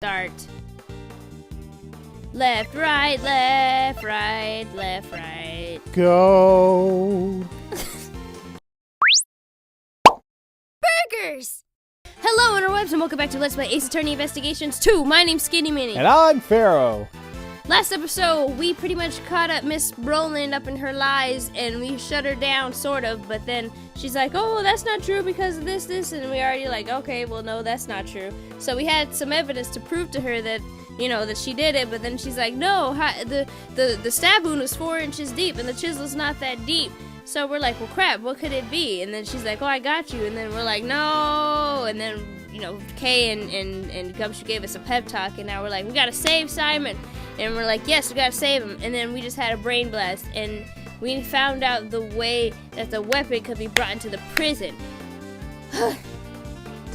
Start. Left, right, left, right, left, right. Go. Burgers! Hello, interwebs, and welcome back to Let's Play Ace Attorney Investigations 2. My name's SkiniMini. And I'm Pharaoh. Last episode, we pretty much caught up Miss Roland up in her lies, and we shut her down, sort of, but then she's like, oh, that's not true because of this, and we already like, okay, well, no, that's not true. So we had some evidence to prove to her that, you know, that she did it, but then she's like, no, the stab wound was 4 inches deep, and the chisel's not that deep. So we're like, well, crap, what could it be? And then she's like, oh, I got you, and then we're like, no, and then, you know, Kay and Gumshoe gave us a pep talk, and now we're like, we gotta save Simon. And we're like, yes, we gotta save him. And then we just had a brain blast, and we found out the way that the weapon could be brought into the prison.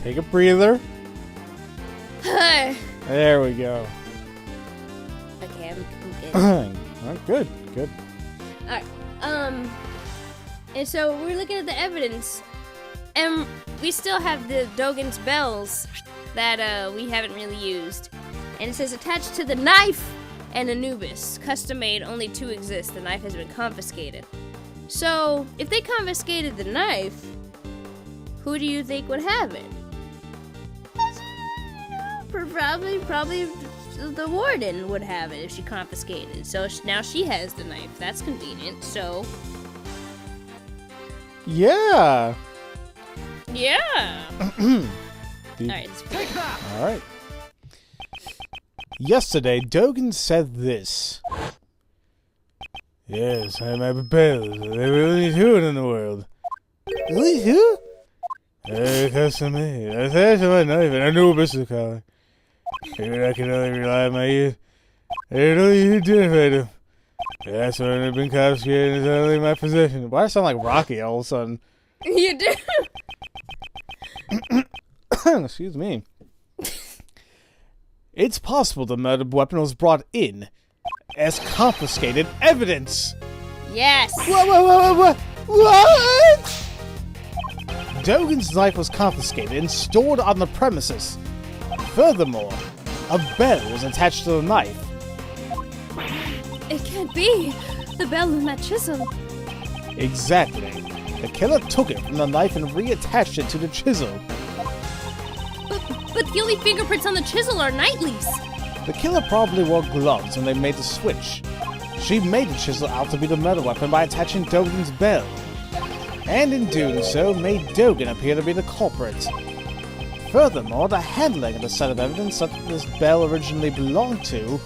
Take a breather. There we go. Okay, I'm good. Alright, good. Alright, and so we're looking at the evidence, and we still have the Dogen's bells that we haven't really used. And it says attached to the knife and Anubis, custom made, only 2 exist. The knife has been confiscated. So, if they confiscated the knife, who do you think would have it? Probably the warden would have it if she confiscated. So now she has the knife. That's convenient. So, Yeah. Alright, Alright. Yesterday, Dogen said this. Yes, I have a bell. There were only 2 in the world. Only 2? Custom made. I attached to my knife and Anubis to collar. Figured I could only rely on my ears. I didn't know you identified him. That's when I've been confiscated and it's only my possession. Why do I sound like Rocky all of a sudden? You do? Excuse me. It's possible the murder weapon was brought in as confiscated evidence. Yes. What? Dogen's knife was confiscated and stored on the premises. Furthermore, a bell was attached to the knife. It can't be. The bell and that chisel. Exactly. The killer took it from the knife and reattached it to the chisel. But the only fingerprints on the chisel are Knightley's. The killer probably wore gloves when they made the switch. She made the chisel out to be the murder weapon by attaching Dogen's bell. And in doing so, made Dogen appear to be the culprit. Furthermore, the handling of the set of evidence that this bell originally belonged to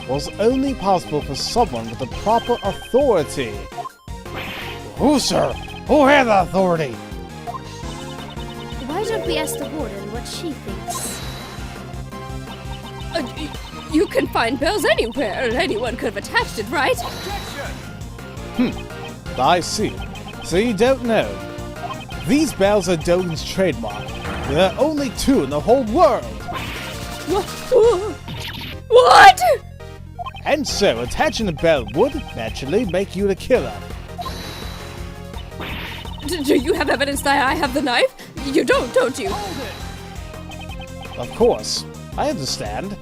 was only possible for someone with the proper authority. Who, sir? Who had the authority? Why don't we ask the warden what she thinks? You can find bells anywhere, and anyone could have attached it, right? I see. So you don't know. These bells are Dogen's trademark. There are only 2 in the whole world. What? And so, attaching the bell would, naturally, make you the killer. Do you have evidence that I have the knife? You don't you? Of course. I understand.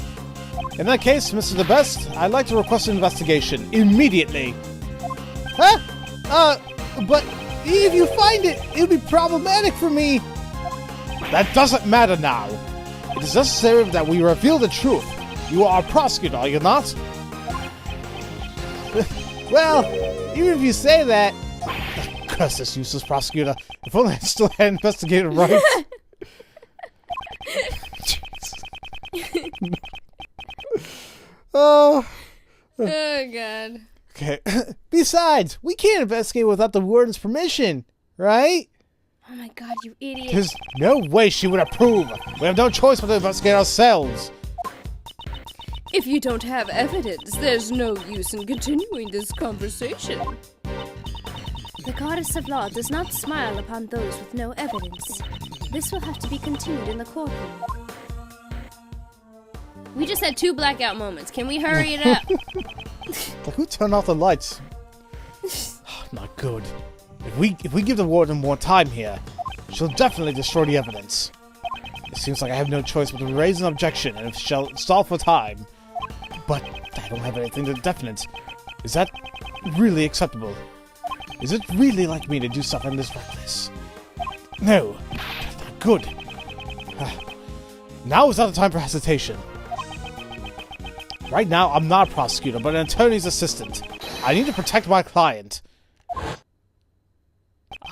In that case, Mr. The Best, I'd like to request an investigation immediately. Huh? But if you find it, it'll be problematic for me. That doesn't matter now. It is necessary that we reveal the truth. You are a prosecutor, are you not? Well, even if you say that... Curse this useless prosecutor. If only I still had investigated right. Oh, God. Okay. Besides, we can't investigate without the warden's permission, right? Oh my God, you idiot. There's no way she would approve. We have no choice but to investigate ourselves. If you don't have evidence, there's no use in continuing this conversation. The goddess of law does not smile upon those with no evidence. This will have to be continued in the courtroom. We just had 2 blackout moments. Can we hurry it up? Like, who turned off the lights? Not good. If we give the warden more time here, she'll definitely destroy the evidence. seems like I have no choice but to raise an objection and shall stall for time. But I don't have anything definite. Is that really acceptable? Is it really like me to do something this reckless? No, that's not good. Now is not the time for hesitation. Right now, I'm not a prosecutor, but an attorney's assistant. I need to protect my client.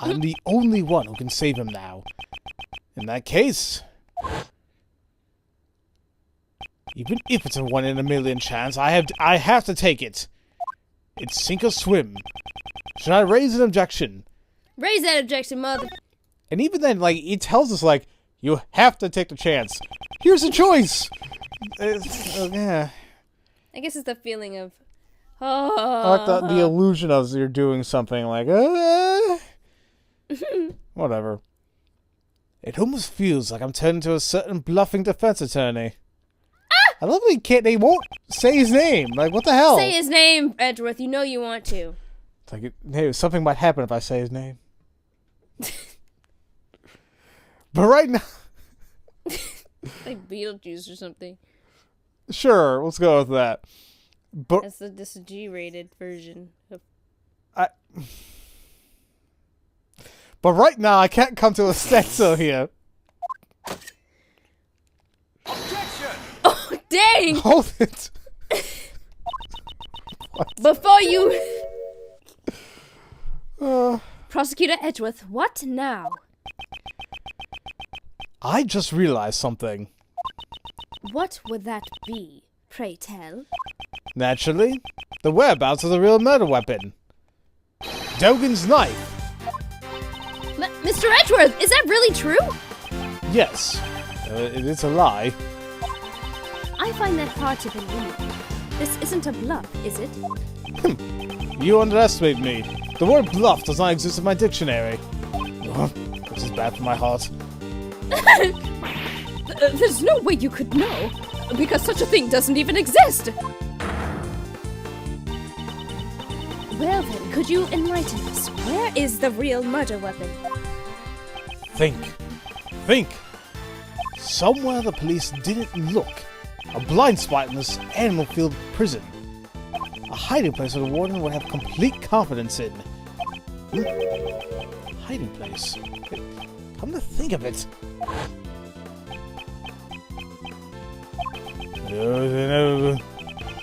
I'm the only one who can save him now. In that case, even if it's a 1 in a million chance, I have to take it. It's sink or swim. Should I raise an objection? Raise that objection, mother. And even then, like, he tells us, like, you have to take the chance. Here's a choice. Yeah. I guess it's the feeling of, I like the illusion of you're doing something like, whatever. It almost feels like I'm turning to a certain bluffing defense attorney. Ah! I love that they won't say his name. Like, what the hell? Say his name, Edgeworth. You know you want to. It's like, hey, something might happen if I say his name. But right now... like Beetlejuice or something. Sure, let's go with that. But that's this G-rated version of... But right now, I can't come to a standstill here. Objection! Oh, dang! Hold it. Before you... Prosecutor Edgeworth, what now? I just realized something. What would that be, pray tell? Naturally, the whereabouts of the real murder weapon. Dogen's knife. Mr. Edgeworth, is that really true? Yes, it's a lie. I find that hard to believe. This isn't a bluff, is it? You underestimate me. The word bluff does not exist in my dictionary. This is bad for my heart. There's no way you could know, because such a thing doesn't even exist. Well then, could you enlighten us? Where is the real murder weapon? Think. Somewhere the police didn't look. A blind spot in this animal field prison. A hiding place that the warden would have complete confidence in. Hiding place? Come to think of it.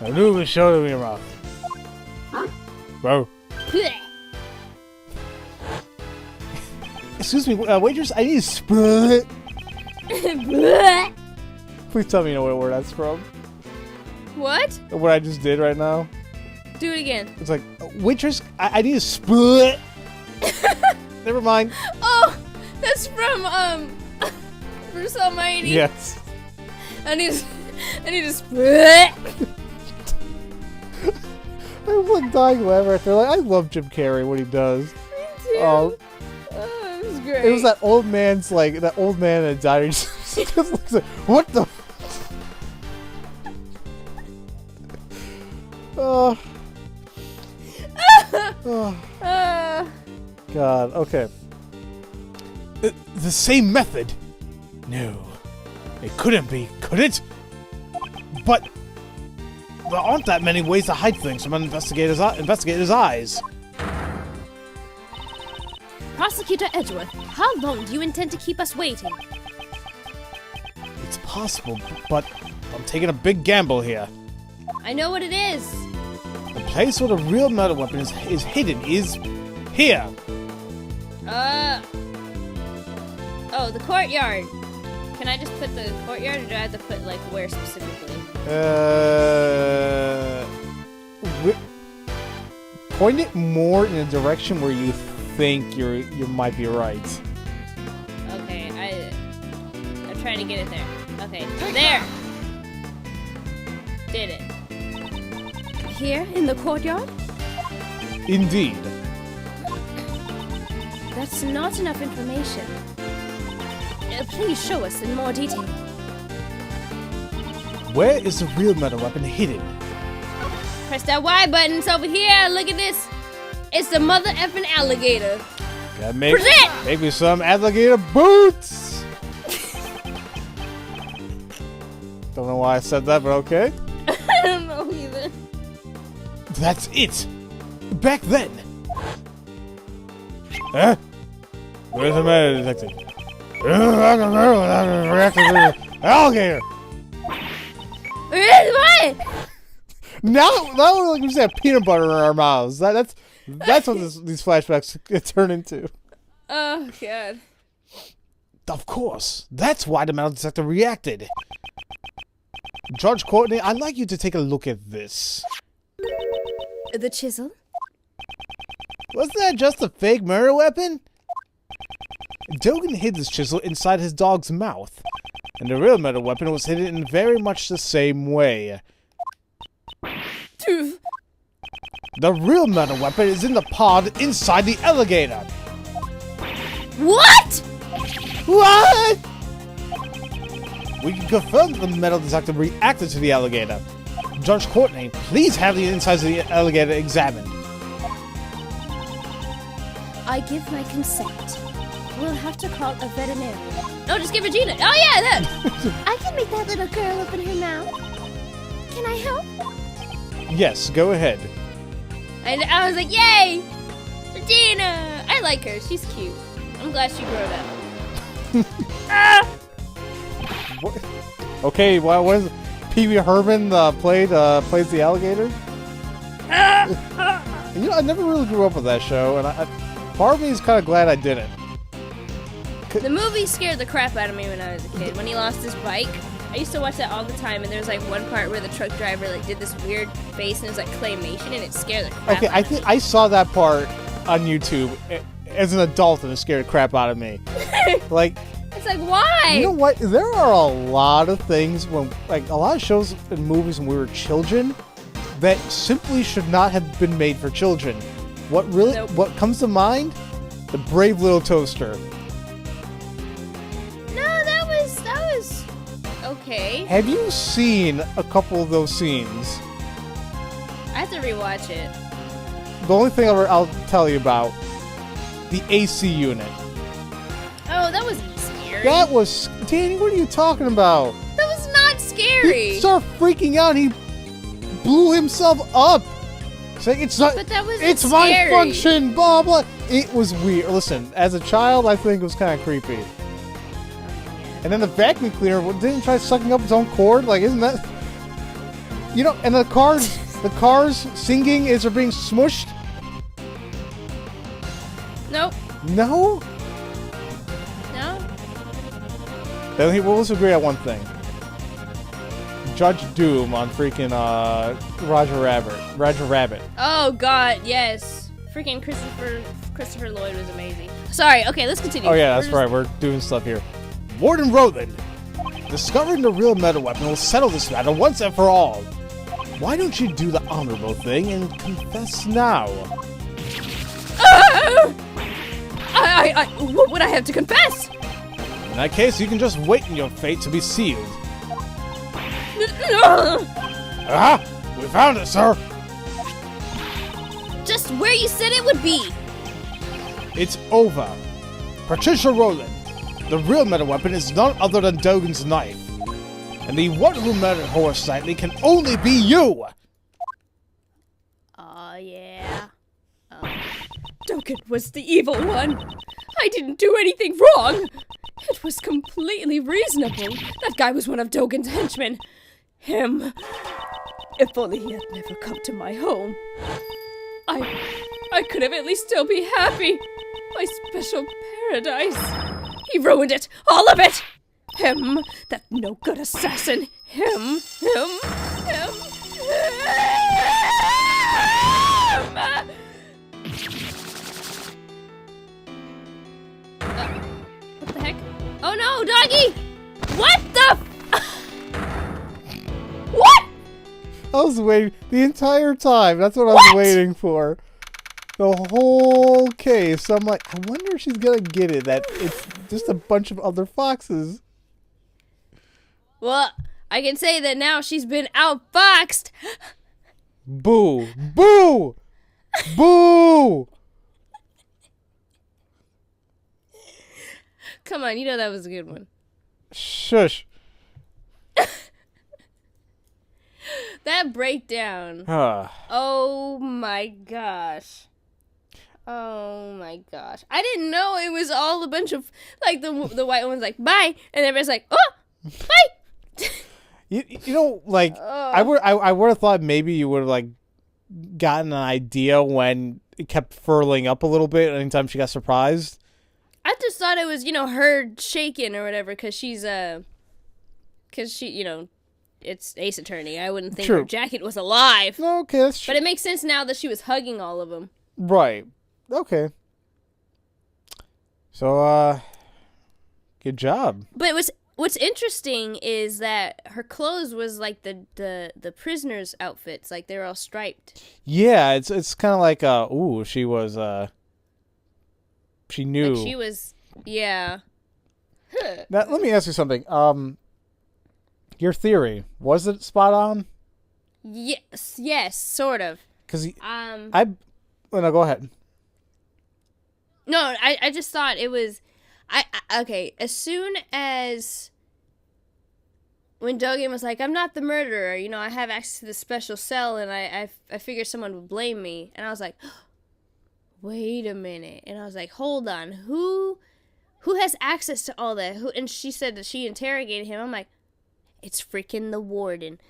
I knew it was showing me around. Bro. Excuse me, waitress, I need a split. Please tell me you know where that's from. What? What I just did right now. Do it again. It's like, waitress, I need a split. Never mind. Oh, that's from, Bruce Almighty. Yes. I need to split. I was like dying laughing right there. Like, I love Jim Carrey when he does. Me too. Oh, it was great. It was that old man's like that old man in a diner. Just looks like, what the? God. Okay. The same method? No, it couldn't be, could it? But there aren't that many ways to hide things from an investigator's eyes. Prosecutor Edgeworth, how long do you intend to keep us waiting? It's possible, but I'm taking a big gamble here. I know what it is. The place where the real murder weapon is hidden is here. Oh, the courtyard. Can I just put the courtyard, or do I have to put, like, where specifically? Point it more in a direction where you think you might be right. Okay, I'm trying to get it there. Okay, there! Did it. Here, in the courtyard? Indeed. That's not enough information. Please show us in more detail. Where is the real murder weapon hidden? Press that Y button. It's over here. Look at this. It's the mother effing alligator. Gotta make me some alligator boots. Don't know why I said that, but okay. I don't know either. That's it! Back then! Huh? Where's the metal detector? Alligator! What? Now we're like we just have peanut butter in our mouths. That's what these flashbacks turn into. Oh, God. Of course. That's why the metal detector reacted. Judge Courtney, I'd like you to take a look at this. The chisel? Wasn't that just a fake murder weapon? Dogen hid this chisel inside his dog's mouth, and the real metal weapon was hidden in very much the same way. The real metal weapon is in the pod inside the alligator. What? What? We can confirm that the metal detector reacted to the alligator. Judge Courtney, please have the insides of the alligator examined. I give my consent. We'll have to call a veterinarian. No, just give Regina. Oh, yeah, that. I can make that little girl open her mouth. Can I help? Yes, go ahead. And I was like, yay! Regina! I like her. She's cute. I'm glad she grew up. Ah! What? Okay, well, what is Pee Wee Herman plays the alligator? You know, I never really grew up with that show, and part of me is kind of glad I didn't. The movie scared the crap out of me when I was a kid. When he lost his bike, I used to watch that all the time, and there was like one part where the truck driver like did this weird face, and it was like claymation, and it scared the crap out of me. I saw that part on YouTube as an adult, and it scared the crap out of me. Like, it's like, why? You know what? There are a lot of things a lot of shows and movies when we were children that simply should not have been made for children. What comes to mind? The Brave Little Toaster. That was okay. Have you seen a couple of those scenes? I have to rewatch it. The only thing I'll tell you about, the AC unit. Oh, that wasn't scary. That was... Danny, what are you talking about? That was not scary. He started freaking out. He blew himself up. Saying it's not... But that was It's scary. my function, blah, blah. It was weird. Listen, as a child, I think it was kind of creepy. And then the vacuum cleaner didn't try sucking up its own cord. Like, isn't that... You know, and the cars singing as they're being smushed. Nope. No? No? Then we'll just agree on one thing. Judge Doom on freaking Roger Rabbit. Oh God, yes. Freaking Christopher Lloyd was amazing. Sorry. Okay, let's continue. Oh yeah, that's right. We're doing stuff here. Warden Roland, discovering the real metal weapon will settle this matter once and for all. Why don't you do the honorable thing and confess now? What would I have to confess? In that case, you can just wait in your fate to be sealed. Ah! We found it, sir! Just where you said it would be. It's over. Patricia Roland, the real metal weapon is none other than Dogen's knife. And the one who murdered Horace Knightley can only be you! Oh, yeah. Dogen was the evil one. I didn't do anything wrong. It was completely reasonable. That guy was one of Dogen's henchmen. Him. If only he had never come to my home. I could have at least still be happy. My special paradise. He ruined it. All of it. Him. That no-good assassin. Him. What the heck? Oh no, doggy! What the What? I was waiting the entire time. That's what I was waiting for. The whole case. I'm like, I wonder if she's gonna get it. That it's just a bunch of other foxes. Well, I can say that now she's been outfoxed. Boo! Boo! Boo! Come on, you know that was a good one. Shush. That breakdown. Oh my gosh. Oh my gosh. I didn't know it was all a bunch of, like, the white one's like, bye. And everybody's like, oh, bye. You know, like, I would have thought maybe you would have, like, gotten an idea when it kept furling up a little bit anytime she got surprised. I just thought it was, her shaking or whatever, because she, it's Ace Attorney. I wouldn't think her jacket was alive. No, okay, that's true. But it makes sense now that she was hugging all of them. Right. Okay. So, good job. But what's interesting is that her clothes was like the prisoners' outfits, like they were all striped. Yeah, it's kind of like she was she knew. Like she was, yeah. Now let me ask you something. Your theory, was it spot on? Yes, sort of. Cuz no, go ahead. No, I just thought it was okay, as soon as when Dogen was like, I'm not the murderer, I have access to the special cell, and I figured someone would blame me. And I was like, wait a minute. And I was like, hold on, who has access to all that? And she said that she interrogated him. I'm like, it's freaking the warden.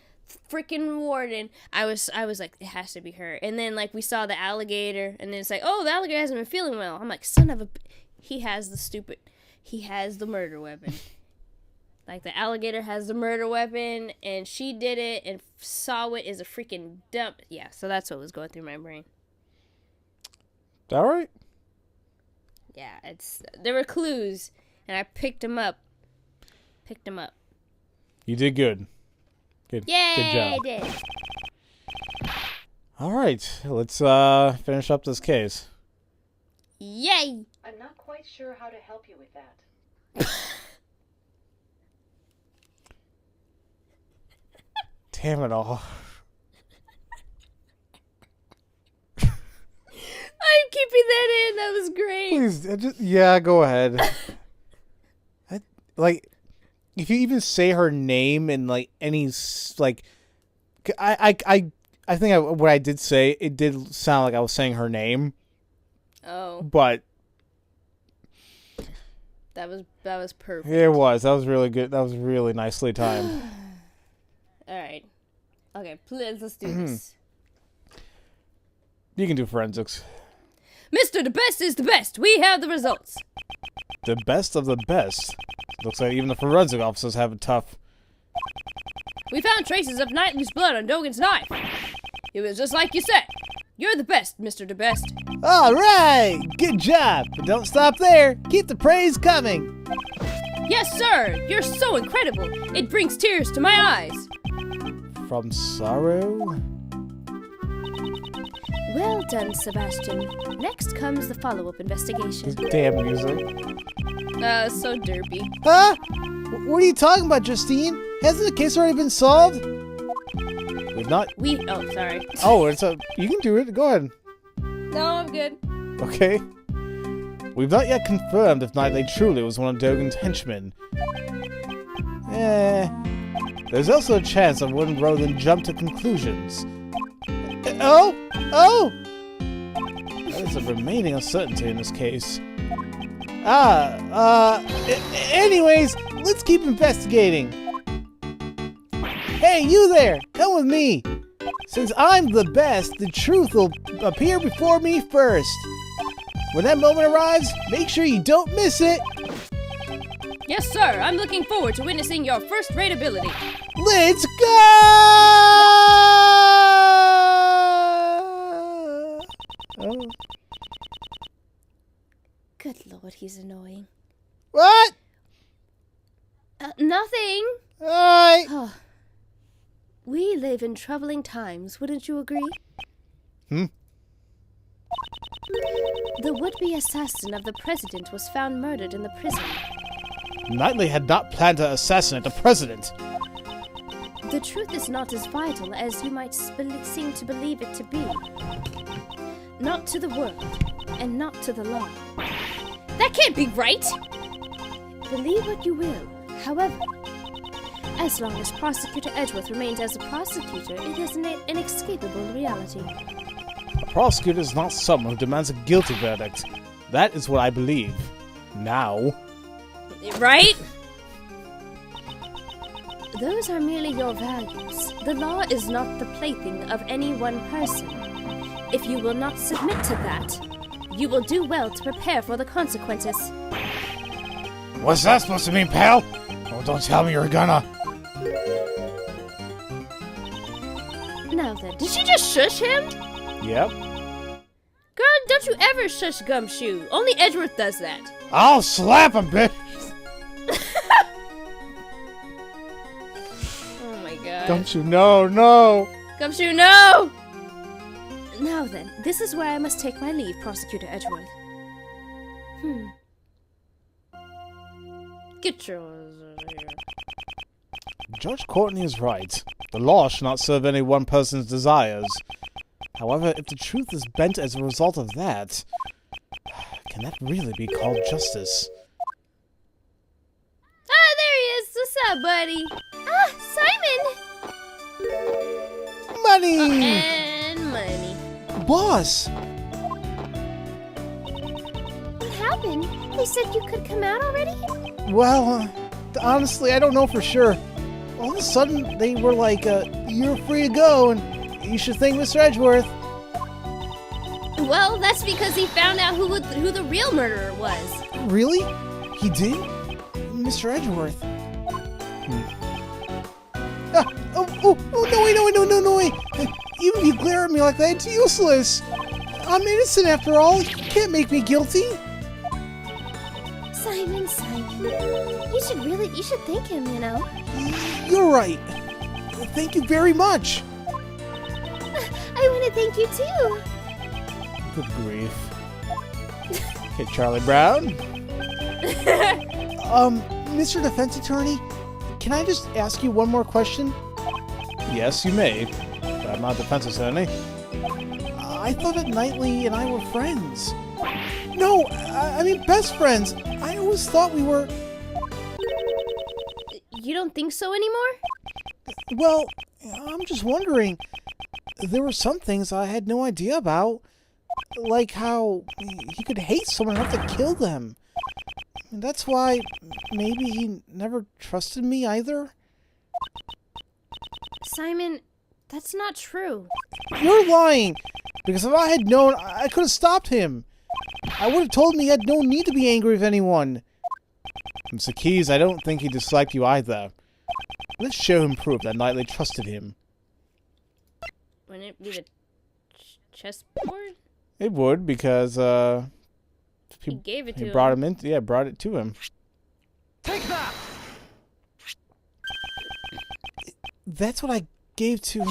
Freaking warden. I was like, it has to be her. And then, like, we saw the alligator, and then it's like, oh, the alligator hasn't been feeling well. I'm like, son of a... He has the murder weapon. Like, the alligator has the murder weapon, and she did it, and saw it as a freaking dump. Yeah, so that's what was going through my brain. All right. Yeah, there were clues, and I picked them up. You did good. Good. Yay, good job. I did. All right, let's finish up this case. Yay! I'm not quite sure how to help you with that. Damn it all. I'm keeping that in. That was great. Please, go ahead. If you even say her name in like any like, I think what I did say, it did sound like I was saying her name. Oh. But that was perfect. It was. That was really good. That was really nicely timed. All right. Okay, please, let's do this. You can do forensics. Mr. The Best is the best. We have the results. The best of the best. Looks like even the forensic officers have it tough. We found traces of Knightley's blood on Dogen's knife. It was just like you said. You're the best, Mr. The Best. All right. Good job. But don't stop there. Keep the praise coming. Yes, sir. You're so incredible. It brings tears to my eyes. From sorrow? Well done, Sebastian. Next comes the follow-up investigation. This damn music. So derpy. Huh? What are you talking about, Justine? Hasn't the case already been solved? Oh, sorry. Oh, you can do it. Go ahead. No, I'm good. Okay. We've not yet confirmed if Knightley truly was one of Dogen's henchmen. There's also a chance that wouldn't Roland jump to conclusions. Oh! There's a remaining uncertainty in this case. Anyways, let's keep investigating. Hey, you there! Come with me! Since I'm the best, the truth will appear before me first. When that moment arrives, make sure you don't miss it! Yes, sir. I'm looking forward to witnessing your first-rate ability. Let's go! Oh. Good Lord, he's annoying. What? Nothing. Alright. We live in troubling times, wouldn't you agree? The would-be assassin of the president was found murdered in the prison. Knightley had not planned to assassinate the president. The truth is not as vital as you might seem to believe it to be. Not to the world, and not to the law. That can't be right! Believe what you will. However, As long as Prosecutor Edgeworth remains as a prosecutor, it is an inescapable reality. A prosecutor is not someone who demands a guilty verdict. That is what I believe. Now. Right? Those are merely your values. The law is not the plaything of any one person. If you will not submit to that, you will do well to prepare for the consequences. What's that supposed to mean, pal? Oh, don't tell me you're gonna. Now then, did she just shush him? Yep. Girl, don't you ever shush Gumshoe. Only Edgeworth does that. I'll slap him, bitch! Oh my god. Gumshoe, no! Gumshoe, no! Now then, this is where I must take my leave, Prosecutor Edgeworth. Get yours over here. Judge Courtney is right. The law should not serve any one person's desires. However, if the truth is bent as a result of that, can that really be called justice? Ah, there he is! What's up, buddy? Ah, Simon! Money! And money. Boss! What happened? They said you could come out already? Well, honestly, I don't know for sure. All of a sudden, they were like, you're free to go, and you should thank Mr. Edgeworth. Well, that's because he found out who the real murderer was. Really? He did? Mr. Edgeworth? No, wait. Even if you glare at me like that, it's useless. I'm innocent after all. You can't make me guilty. Simon. You should thank him, you know. You're right. Thank you very much. I want to thank you too. Good grief. Okay, Charlie Brown. Mr. Defense Attorney, can I just ask you one more question? Yes, you may. But I'm not a defense attorney. I thought that Knightley and I were friends. No, I mean best friends. I always thought we were... You don't think so anymore? Well, I'm just wondering. There were some things I had no idea about. Like how he could hate someone and have to kill them. And that's why maybe he never trusted me either. Simon, that's not true. You're lying! Because if I had known, I could have stopped him. I would have told him he had no need to be angry with anyone. Mr. Keyes, I don't think he disliked you either. Let's show him proof that Knightley trusted him. Wouldn't it be the chessboard? It would, because, he gave it to him. Brought him in, yeah, brought it to him. Take that! That's what I gave to...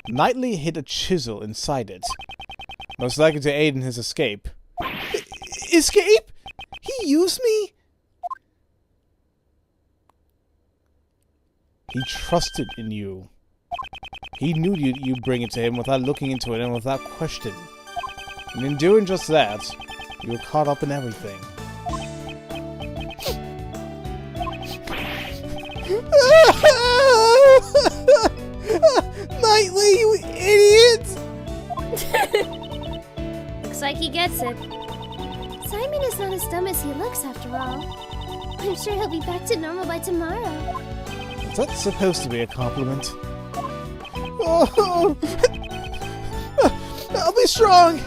Knightley hid a chisel inside it. Most likely to aid in his escape. Escape? He used me? He trusted in you. He knew you'd bring it to him without looking into it and without question. And in doing just that, you were caught up in everything. Knightley, you idiot! Looks like he gets it. Simon is not as dumb as he looks after all. I'm sure he'll be back to normal by tomorrow. Is that supposed to be a compliment? Oh, I'll be strong!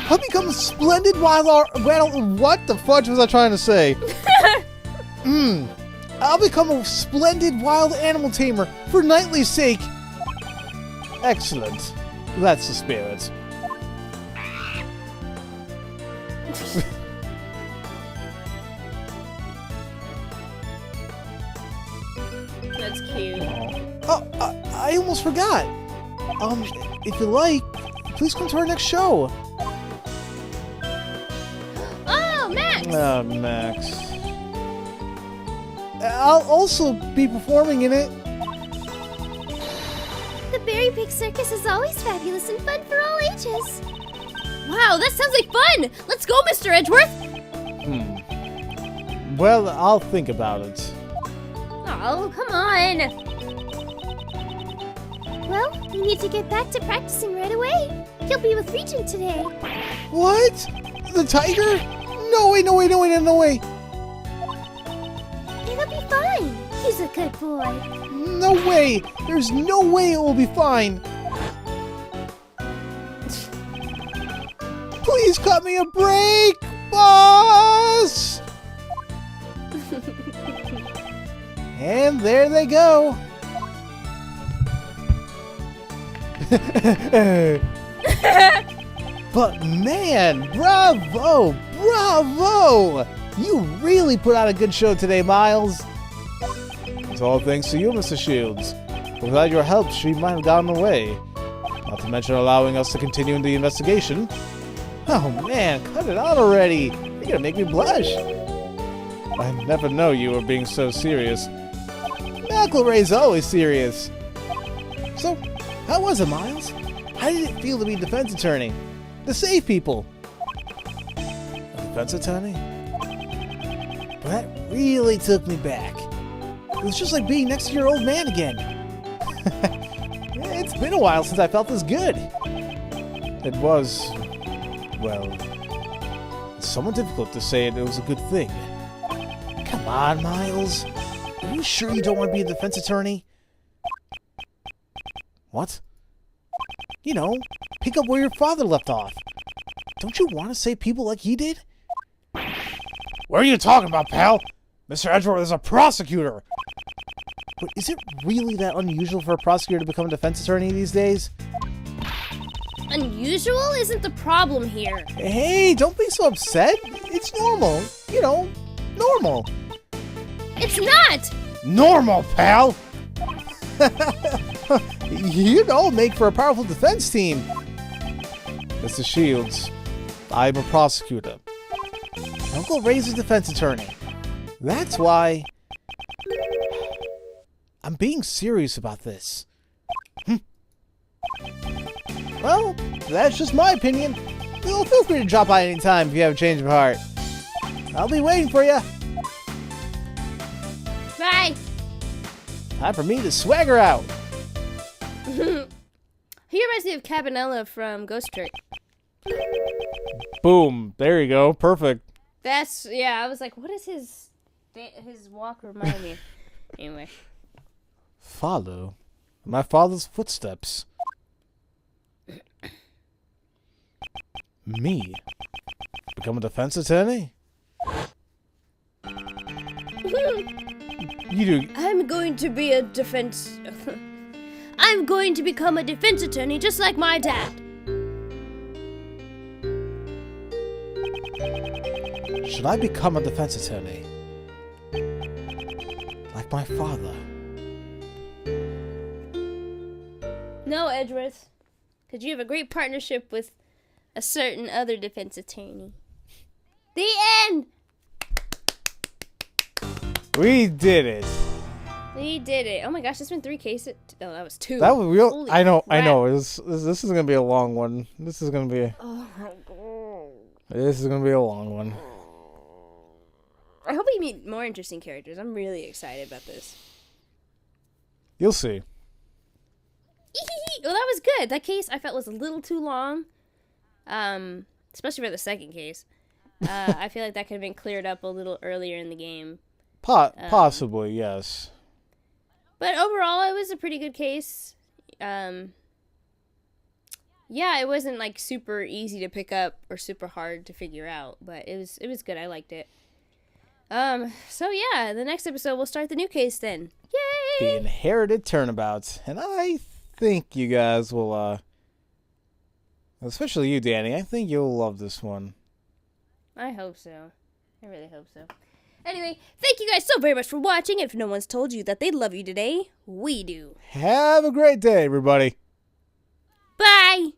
I'll become a splendid wild what the fudge was I trying to say? I'll become a splendid wild animal tamer for Knightley's sake. Excellent. That's the spirit. That's cute. Oh, I almost forgot. If you like, please come to our next show. Oh, Max! Oh, Max. I'll also be performing in it. The Berry Pig Circus is always fabulous and fun for all ages. Wow, that sounds like fun! Let's go, Mr. Edgeworth! Well, I'll think about it. Aw, Oh, come on. Well, we need to get back to practicing right away. You'll be with Regent today. What? The tiger? No way, no way, no way, no way. It'll be fine. He's a good boy. No way. There's no way it will be fine. Please cut me a break, boss! And there they go. But man, bravo! Bravo! You really put out a good show today, Miles. It's all thanks to you, Mr. Shields. Without your help, she might have gotten away. Not to mention allowing us to continue in the investigation. Oh man, cut it out already! You're gonna make me blush! I never know you were being so serious. MacLeod's always serious. So, how was it, Miles? How did it feel to be defense attorney? To save people? A defense attorney? But that really took me back. It was just like being next to your old man again. It's been a while since I felt this good. It was... well, it's somewhat difficult to say it was a good thing. Come on, Miles. Are you sure you don't want to be a defense attorney? What? You know, pick up where your father left off. Don't you want to save people like he did? What are you talking about, pal? Mr. Edgeworth is a prosecutor. But is it really that unusual for a prosecutor to become a defense attorney these days? Unusual isn't the problem here. Hey, don't be so upset. It's normal. You know, normal. It's not! Normal, pal! You'd all make for a powerful defense team. Mr. Shields, I'm a prosecutor. Uncle Ray's a defense attorney. That's why I'm being serious about this. Well, that's just my opinion. Feel free to drop by any time if you have a change of heart. I'll be waiting for you. Bye! Time for me to swagger out. He reminds me of Cabanella from Ghost Trick. Boom. There you go. Perfect. That's, yeah, I was like, what does his walk remind me of? Anyway. Follow my father's footsteps. Me? Become a defense attorney? You do. I'm going to be a defense... I'm going to become a defense attorney just like my dad. Should I become a defense attorney? Like my father? No, Edgeworth. Because you have a great partnership with a certain other defense attorney. The end! We did it. We did it. Oh my gosh, there's been 3 cases. Oh, that was 2. That was real. Holy I know. crap. This is gonna be a long one. This is gonna be. Oh my god. This is gonna be a long one. I hope we meet more interesting characters. I'm really excited about this. You'll see. Well, that was good. That case I felt was a little too long. Especially for the second case. I feel like that could have been cleared up a little earlier in the game. Possibly, yes. But overall, it was a pretty good case. Yeah, it wasn't like super easy to pick up or super hard to figure out, but it was good. I liked it. So yeah, the next episode we'll start the new case then. Yay! The Inherited Turnabout, and I think you guys will, especially you, Danny. I think you'll love this one. I hope so. I really hope so. Anyway, thank you guys so very much for watching. If no one's told you that they love you today, we do. Have a great day, everybody. Bye!